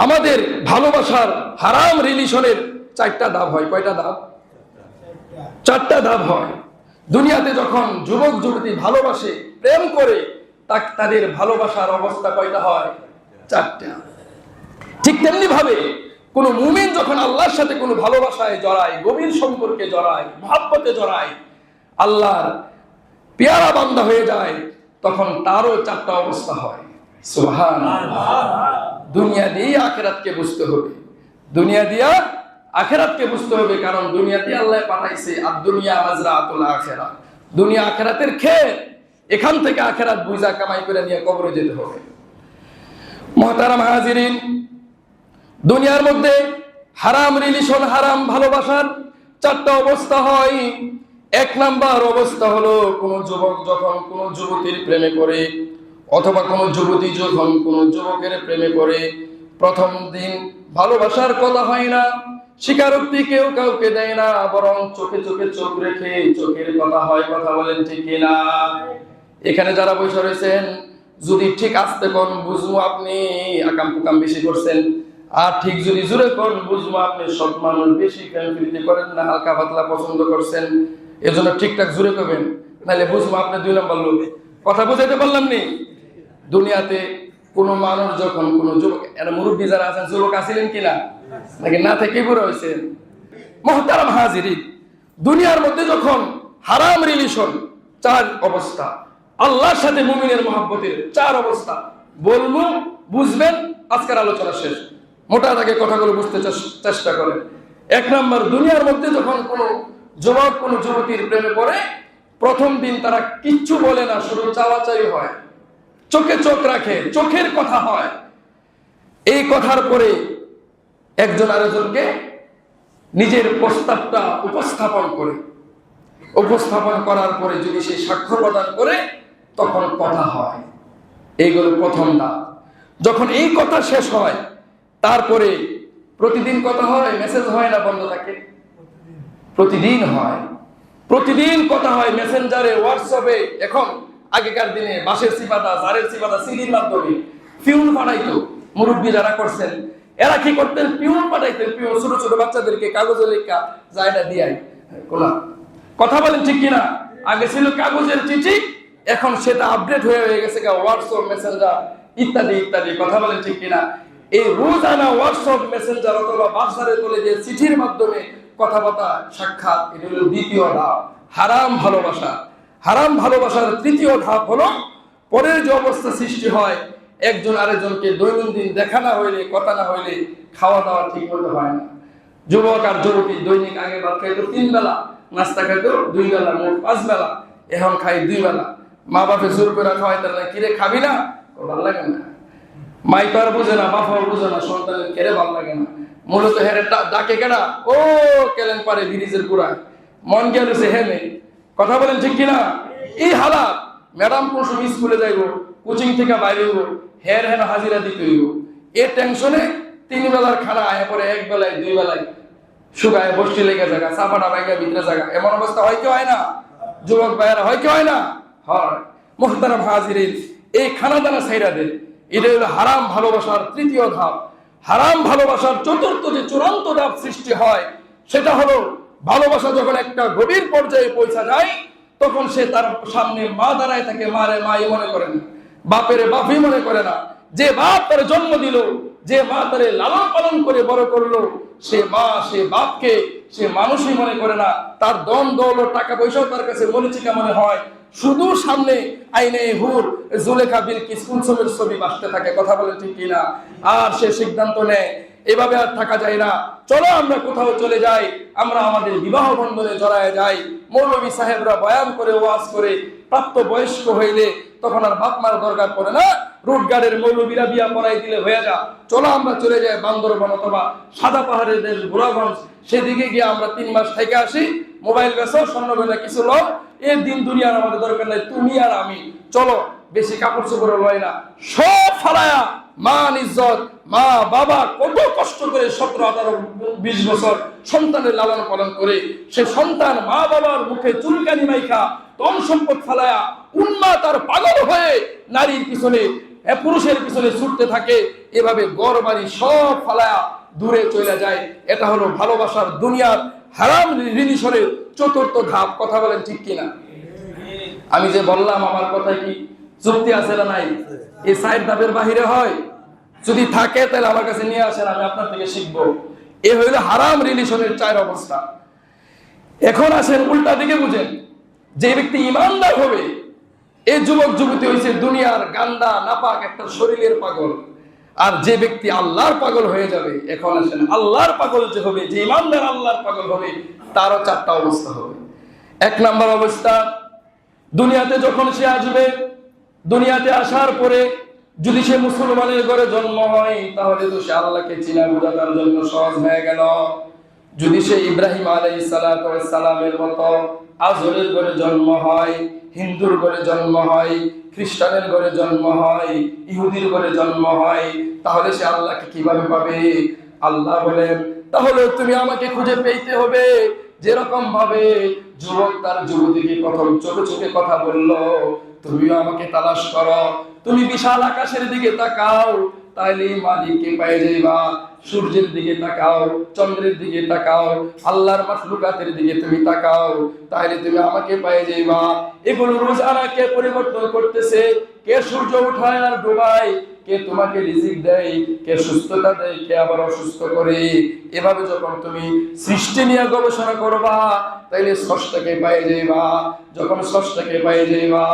আমাদের ভালোবাসার হারাম রিলেশনের 4টা ধাপ হয়। কয়টা ধাপ? 4টা ধাপ হয়। দুনিয়াতে যখন যুবক যুবতী ভালোবাসে, প্রেম করে, তাদের ভালোবাসার অবস্থা কয়টা হয়? 4টা। ঠিক তেমনি ভাবে কোন মুমিন যখন আল্লাহর সাথে কোনো ভালোবাসায় জড়ায়, গভীর সম্পর্কে জড়ায়, মহব্বতে জড়ায়, আল্লাহর পেয়ারা বান্দা হয়ে যায়, তখন তারও 4টা অবস্থা হয়। সুবহানাল্লাহ। দুনিয়া দিয়ে আখিরাতকে বুঝতে হবে, দুনিয়া দিয়া আখিরাতকে বুঝতে হবে। কারণ দুনিয়াতে আল্লাহ পাঠাইছে আদ-দুনিয়া মাজরাতুল আখিরাহ, দুনিয়া আখিরাতের ক্ষেত। এখান থেকে আখিরাত বুঝা কামাই করে নিয়ে কবরে যেতে হবে। মুহতারাম হাজিরিন, দুনিয়ার মধ্যে হারাম রিলেশন, হারাম ভালোবাসার 4টা অবস্থা হয়। 1 নাম্বার অবস্থা হলো কোন যুবক যখন কোন যুবতীর প্রেমে পড়ে, অথবা কোন যুবতী যখন কোন যুবকের প্রেমে পড়ে, প্রথম দিন ভালোবাসার কথা হয় না, স্বীকারোক্তি কেউ কাউকে দেয় না, বরং চোখে চোখে চোখ রেখে চোখের কথা হয়। কথা বলেন ঠিক কিনা? এখানে যারা বসে রয়েছেন, যদি ঠিক আসতে কোন বুঝবো আপনি আকাম কুকাম বেশি করছেন, আর ঠিক যদি জোরে কোন বুঝবো আপনি সব মানুষ বেশি প্রীতি করেন না, হালকা পাতলা পছন্দ করছেন। এজন্য ঠিকঠাক জোরে করবেন, নাহলে বুঝবো আপনি 2 নম্বর লোক। কথা বুঝাইতে পারলাম নি? দুনিয়াতে কোন মানুষ যখন কোন যুবক, এর মুরব্বী যারা আছেন যুবক আছিলেন কিনা, নাকি না থেকে বুড়ো হয়েছেন? মুহতারাম হাজিরিন, দুনিয়ার মধ্যে যখন হারাম রিলেশন, 4 অবস্থা। আল্লাহর সাথে মুমিনের মহব্বতের 4 অবস্থা বলবো, বুঝবেন। আজকের আলোচনা শেষ, মোটা দাগে কথাগুলো বুঝতে চেষ্টা করেন। 1 নাম্বার, দুনিয়ার মধ্যে যখন কোন যুবক কোন যুবতীর প্রেমে পড়ে, প্রথম দিন তারা কিচ্ছু বলে না, শুধু চাওয়াচাই হয়, চোখে চোখ রাখে, চোখের কথা হয়। এই কথার পরে একজন আরেকজনকে নিজের প্রস্তাবটা উপস্থাপন করে, উপস্থাপন করার পরে যদি সে সাক্ষ্য প্রদান করে, তখন কথা হয়। এইগুলো প্রথম ধাপ। যখন এই কথা শেষ হয়, তারপরে প্রতিদিন কথা হয়, মেসেজ হয় না, বন্ধ থাকে? প্রতিদিন হয়, প্রতিদিন কথা হয় মেসেঞ্জারে, হোয়াটসঅ্যাপে। এখন আগেকার দিনে বাঁশের চিপাতা, জারের চিপাতা, সিডির মাধ্যমে পিউন পাঠাইতো। মুরব্বী যারা করছেন, এরা কি করতেন? পিউন পাঠাইতেন। পিউন ছোট ছোট বাচ্চাদেরকে কাগজে লেখা যায় না দিয়াই কোলা। কথা বলেন ঠিক কিনা? আগে ছিল কাগজের চিঠি, এখন সেটা আপডেট হয়ে গেছে হোয়াটসঅ্যাপ, মেসেঞ্জার ইত্যাদি ইত্যাদি। কথা বলেন ঠিক কিনা? এই রোজানা হোয়াটসঅ্যাপ, মেসেঞ্জার অথবা বাজারে তোলে যে চিঠির মাধ্যমে কথাবার্তা, সাক্ষাৎ, এটা হলো 2য় ধাপ, হারাম ভালোবাসা। হারাম ভালোবাসার 3য় ধাপ হলো পরের যে অবস্থা সৃষ্টি হয়, একজন আরেকজনকে দৈনন্দিন দেখা না হইলে, কথা না হইলে খাওয়া দাওয়া ঠিক মতো হয় না। যুবক আর যুবতী দৈনিক আগে ভাত খাইতো 3 বেলা, নাস্তা খাইতো 2 বেলা, মোট 5 বেলা। এখন খাই 2 বেলা। মা বাপে জোর করে খাওয়াই, তার না, কিরে খাবি না? ভালো লাগে না। মাই তো আর বুঝে না, বাপাও বুঝে না, সন্তানের কেড়ে ভালো লাগে না। মূলত হেরে ডাকে কেনা, ও কেলেন পারে ব্রিজের পুরায় মন গেছে হেনে। কথা বলেন ঠিক কিনা? এই হালাত। ম্যাডাম কোন সময় স্কুলে যাইব, কোচিং থেকে বাইরে হইব, হের হেন হাজিরা দিতে হইব। এর টেনশনে 3 বেলার খানা আয় পরে 1 বেলায় 2 বেলায় শুকায় বসতে লেগে জায়গা, চাপাটা বাইকা ভিতরে জায়গা। এমন অবস্থা হয় কি হয় না? যুবক ভাইয়েরা, হয় কি হয় না? হয়। মুহতারাম হাজিরিন, এই খানা দানা ছাইরা দেন। এটা হলো হারাম ভালোবাসার 3য় ধাপ। হারাম ভালোবাসার 4র্থ যে চূড়ান্ত ধাপ সৃষ্টি হয়, সেটা হলো ভালোবাসা যখন একটা গভীর পর্যায়ে পৌঁছা যায়, তখন সে তার সামনে মা দাঁড়ায় থাকে, মারে মাই মনে করে না, বাপের বাপই মনে করে না। যে বাপ তার জন্ম দিল, যে মা তারে লালন পালন করে বড় করলো, সে মা, সে বাপকে সে মানুষই মনে করে না। তার দম দৌলত, টাকা পয়সাও তার কাছে মরিচিকা মনে হয়। শুধু সামনে আইনে হুর, জুলেখা, বিলকিস, কুলসুমের ছবি ভাসতে থাকে। কথা বলে ঠিক কিনা? আর সে সিদ্ধান্ত নেয়, এভাবে আর থাকা যায় না, চলো আমরা কোথাও চলে যাই, আমরা আমাদের বিবাহ বন্ধনে জড়ায় যাই। মৌলভী সাহেবরা বয়ান করে, ওয়াজ করে, প্রাপ্ত বয়স্ক হইলে তখন আর বাপ মার দরকার পড়ে না, রুটগার্ডের মৌলভীরা বিয়া পড়াই দিলে হয়ে যা। চলো আমরা চলে যাই বান্দরবন অথবা সাদা পাহাড়ের দেশ গোরাগঞ্জ, সেদিকে গিয়ে আমরা 3 মাস থেকে আসি। মোবাইল বেচো, স্বর্ণ বেচা কিছু লোক, এর দিন দুনিয়ার আমাদের দরকার নাই, তুমি আর আমি। চলো, বেশি কাপড় চোপড় লয় না, সব ফালায়া মান ইজ্জত, মা বাবা কত কষ্ট করে 17, 18, 20 বছর সন্তানের লালন পালন করে, সে সন্তান মা বাবার মুখে চুলকানি মাইখা, ধন সম্পদ ফালায়া উন্মাদ আর পাগল হয়ে নারীর পিছনে পুরুষের পিছনে ছুটতে থাকে, এভাবে ঘর বাড়ি সব ফালায়া দূরে চলে যায়। এটা হলো ভালোবাসার দুনিয়ার হারাম রিলেশনের চতুর্থ ধাপ। কথা বলেন ঠিক কিনা? আমি যে বললাম আমার কথায় কি যুক্তি আছে না নাই? এই সাইড ধাপের বাহিরে হয়? যদি থাকে তাহলে আমার কাছে নিয়ে আসেন, আমি আপনার থেকে শিখবো। এ হইল হারাম রিলেশনের 4 অবস্থা। এখন আসেন উল্টা দিকে বুঝেন, যে ব্যক্তি ইমানদার হবে, এই যুবক যুবতী হয়েছে দুনিয়ার গান্দা নাপাক একটা শরীরের পাগল। আর যে ব্যক্তি আল্লাহর পাগল হয়ে যাবে, এখন আসেন আল্লাহর পাগল যে হবে, যে ইমানদার আল্লাহর পাগল হবে, তারও 4টা অবস্থা হবে। 1 নম্বর অবস্থা, দুনিয়াতে যখন সে আসবে, দুনিয়াতে আসার পরে যদি সে মুসলমানের ঘরে জন্ম হয়, তাহলে তো সে আল্লাহকে চিনা বোঝা তার জন্য সহজ হয়ে গেল। যদি সে ইব্রাহিম আলাইহিস সালামের মতো আজরের ঘরে জন্ম হয়, হিন্দুর ঘরে জন্ম হয়, খ্রিস্টানের ঘরে জন্ম হয়, ইহুদির ঘরে জন্ম হয়, তাহলে সে আল্লাহকে কিভাবে পাবে? আল্লাহ বলেন, তাহলে তুমি আমাকে খুঁজে পেতে হবে যেরকম ভাবে যুবক তার যুবতীকে প্রথম চোখে চোখে কথা বললো, তুমিও আমাকে তালাশ করো। তুমি বিশাল আকাশের দিকে তাকাও, তাইলে মালিককে পেয়ে যাইবা। সূর্যের দিকে তাকাও, চন্দ্রের দিকে তাকাও, আল্লাহর মাখলুকাতের দিকে তুমি তাকাও, তাহলে তুমি আমাকে পেয়ে যাইবা। এগুলো রোজানা কে পরিবর্তন করতেছে? কে সূর্য উঠায় আর ডুবায়? কে তোমাকে রিজিক দেয়? কে সুস্থতা দেয়? কে আবার অসুস্থ করে? এভাবে যখন তুমি সৃষ্টি নিয়ে গবেষণা করবা, তাইলে স্রষ্টাকে পেয়ে যাইবা। যখন স্রষ্টাকে পেয়ে যাইবা,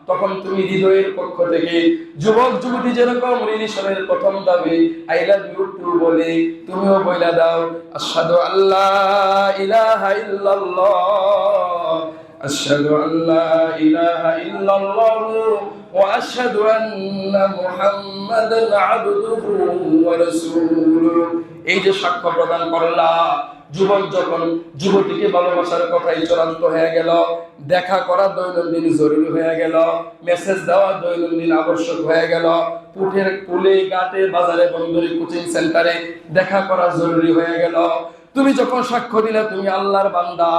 তখন তুমি হৃদয়ের পক্ষ থেকে যুবক যুবতী যেরকম রিলেশনের প্রথম দাবি আই লাভ ইউ টু বলে, তুমিও বইলা দাও আশহাদু আল্লাহ ইলাহা ইল্লাল্লাহ, আশহাদু আল্লা ইলাহা ইল্লাল্লাহ ওয়া আশহাদু আন্না মুহাম্মাদান আবদুহু ওয়া রাসূলুহু। এই যে সাক্ষ্য প্রদান করলা, যুবক যখন যুবতীকে ভালোবাসার কথাই চূড়ান্ত হয়ে গেল, দেখা করা দৈনন্দিন জরুরি হয়ে গেল, মেসেজ দেওয়া দৈনন্দিন আবশ্যক হয়ে গেল, পুঠের কুলে ঘাটে বাজারে বন্দরে কোচিং সেন্টারে দেখা করা জরুরি হয়ে গেল। তুমি যখন সাক্ষ্য দিলে তুমি আল্লাহর বান্দা,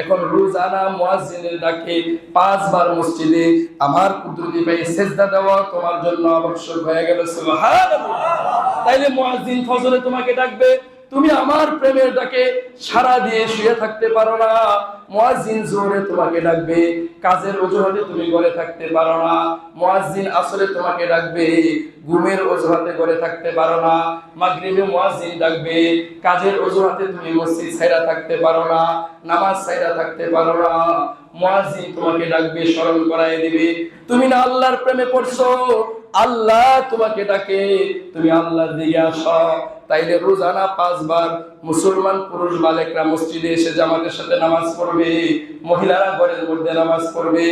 এখন রোজানা মুয়াজ্জিনের ডাকে 5 বার মসজিদে আমার কুদরতি পায়ে সিজদা দেওয়া তোমার জন্য আবশ্যক হয়ে গেল। সুবহানাল্লাহ। তাইলে মুয়াজ্জিন ফজরে তোমাকে ডাকবে, তুমি আমার প্রেমের ডাকে সারা দিয়ে শুয়ে থাকতে পারো না। মুয়াজ্জিন জোহরে তোমাকে ডাকবে, কাজের অজুহাতে তুমি ঘরে থাকতে পারো না। মুয়াজ্জিন আসরে তোমাকে ডাকবে, ঘুমের অজুহাতে ঘরে থাকতে পারো না। মাগরিবে মুয়াজ্জিন ডাকবে, কাজের অজুহাতে তুমি মসজিদ ছাইরা থাকতে পারো না, নামাজ ছাইরা থাকতে পারো না। মুয়াজ্জিন তোমাকে ডাকবে, স্মরণ করায় দিবে, তুমি না আল্লাহর প্রেমে পড়ছো, আল্লাহ তোমাকে ডাকে, তুমি আল্লাহর দিকে আসো। তাইলে রোজানা 5 বার মুসলমান পুরুষ বালেকরা মসজিদে এসে জামাতের সাথে নামাজ পড়বে, মহিলারা ঘরের মধ্যে নামাজ পড়বে,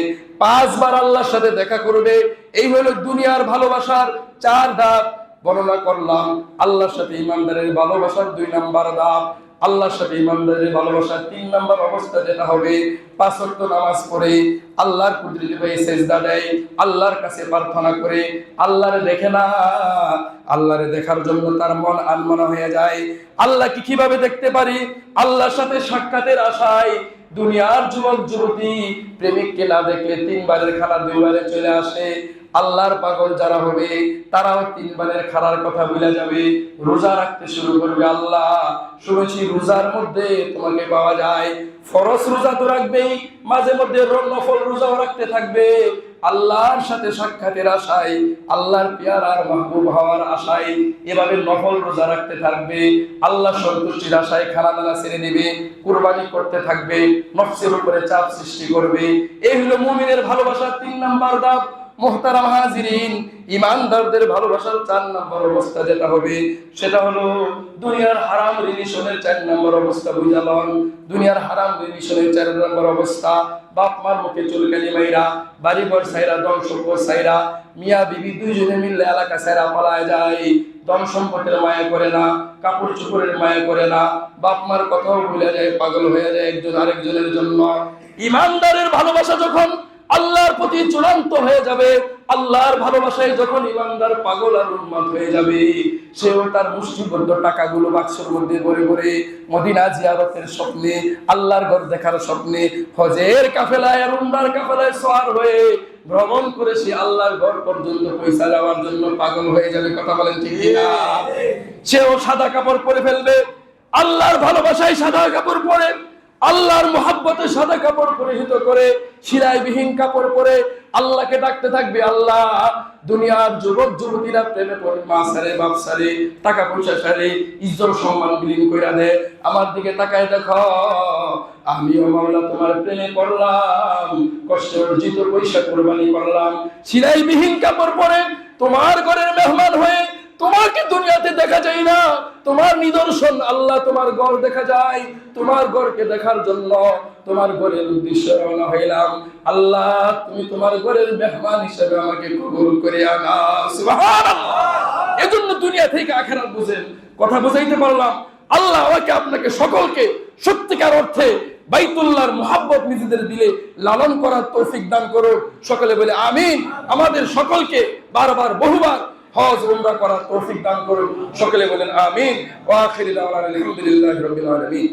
5 বার আল্লাহর সাথে দেখা করবে। এই হলো দুনিয়ার ভালোবাসার 4 ধাপ বর্ণনা করলাম। আল্লাহর সাথে ইমানদারের ভালোবাসার 2 নাম্বার ধাপ, আল্লাহর সাথে ইমানদারের ভালোবাসার 3 নাম্বার অবস্থা যেটা হবে, 5 ওয়াক্ত নামাজ পড়ে আল্লাহর কুদরতি পায়ে সিজদা দেয়, আল্লাহর কাছে প্রার্থনা করে। আল্লাহরে দেখে না, আল্লাহরে দেখার জন্য তার মন আনমনা হয়ে যায়। আল্লাহকে কিভাবে দেখতে পারি? আল্লাহর সাথে সাক্ষাতের আশায় দুনিয়ার যুবক যুবতী প্রেমিককে না দেখলে 3 বারের খানা 2 বারে চলে আসে। আল্লাহর পাগল যারা হবে তারাও 3 বারের খানার কথা ভুলে যাবে, রোজা রাখতে শুরু করবে। আল্লাহ শুনেছি রোজার মধ্যে তোমাকে পাওয়া যায়, ফরজ রোজা তো রাখবেই, মাঝে মধ্যে নফল রোজাও রাখতে থাকবে। আল্লাহর সাথে সাক্ষাতের আশায়, আল্লাহর পেয়ারার মাহবুব হওয়ার আশায় এভাবে নফল রোজা রাখতে থাকবে। আল্লাহ সন্তুষ্টির আশায় খানা দানা ছেড়ে দিবে, কুরবানি করতে থাকবে, নফসের উপরে চাপ সৃষ্টি করবে। এই হলো মুমিনের ভালোবাসার 3 নাম্বার ধাপ। মুহতারাম হাজিরিন, ইমানদারদের ভালোবাসার 4 নম্বর অবস্থা যেটা হবে, সেটা হলো দুনিয়ার হারাম রিলেশনের 4 নম্বর অবস্থা বুঝালাম। দুনিয়ার হারাম রিলেশনের 4 নম্বর অবস্থা, বাপ মার মুখে চুলকানি মাইরা, বাড়ি ঘর সাইরা, ধন সম্পদ সাইরা, মিয়া বিবি দুইজনে মিলে এলাকা সাইরা পালায় যায়। ধন সম্পদের মায়া করে না, কাপড় চোপড়ের মায়া করে না, বাপ মার কথাও ভুলে যায়, পাগল হয়ে যায় একজন আরেকজনের জন্য। ইমানদারের ভালোবাসা যখন আল্লাহর প্রতি চূড়ান্ত হয়ে যাবে, আল্লাহর ভালোবাসায় যখন ইমানদার পাগল আর উন্মাদ হয়ে যাবে, সেও তার মুষ্টিবদ্ধ টাকাগুলো বাক্সের মধ্যে ভরে ভরে মদিনা জিয়ারতের স্বপ্নে, আল্লাহর ঘর দেখার স্বপ্নে, হজের কাফেলায় আর উমরার কাফেলায় সওয়ার হয়ে ভ্রমণ করে সে আল্লাহর ঘর পর্যন্ত পয়সা যাওয়ার জন্য পাগল হয়ে যাবে। কথা বলেন ঠিক কিনা? সেও সাদা কাপড় পরে ফেলবে, আল্লাহর ভালোবাসায় সাদা কাপড় পরে, আল্লাহর মোহাব্বতে সাদা কাপড় পরিহিত করে, সিলাইবিহীন কাপড় পরে আল্লাহকে ডাকতে থাকবে। আল্লাহ, দুনিয়ার যুবক যুবতীরা প্রেমে পড়ে মা সারে, বাপ সারে, টাকা পয়সা সারে, ইজ্জত সম্মান বিলীন কইরা দেয়, আমার দিকে তাকায় দেখো, আমিও মাওলা তোমার প্রেমে পড়লাম, কষ্ট অর্জিত পয়সা কোরবানি করলাম, সিলাইবিহীন কাপড় পরে তোমার ঘরের মেহমান হয়ে, তোমাকে দুনিয়াতে দেখা যায় না, তোমার নিদর্শন আল্লাহ তোমার ঘর দেখা যায়, তোমার ঘরকে দেখার জন্য তোমার ঘরের উদ্দেশ্যে রওনা হইলাম। আল্লাহ, তুমি তোমার ঘরের মেহমান হিসেবে আমাকে কবুল করে আনা। সুবহানাল্লাহ। এজন্য দুনিয়া থেকে আখিরাত বুঝেন। কথা বুঝাইতে পারলাম? আল্লাহ আমাকে আপনাকে সকলকে সত্যিকার অর্থে বাইতুল্লাহর মুহাব্বত নিজেদের দিলে লালন করার তৌফিক দান করুক। সকলে বলে আমিন। আমাদের সকলকে বারবার বহুবার হজ উমরা করার তৌফিক দান করুন। সকলে বলেন আমিন। ওয়া আখিরু দাওয়ানা আলহামদুলিল্লাহি রাব্বিল আলামিন।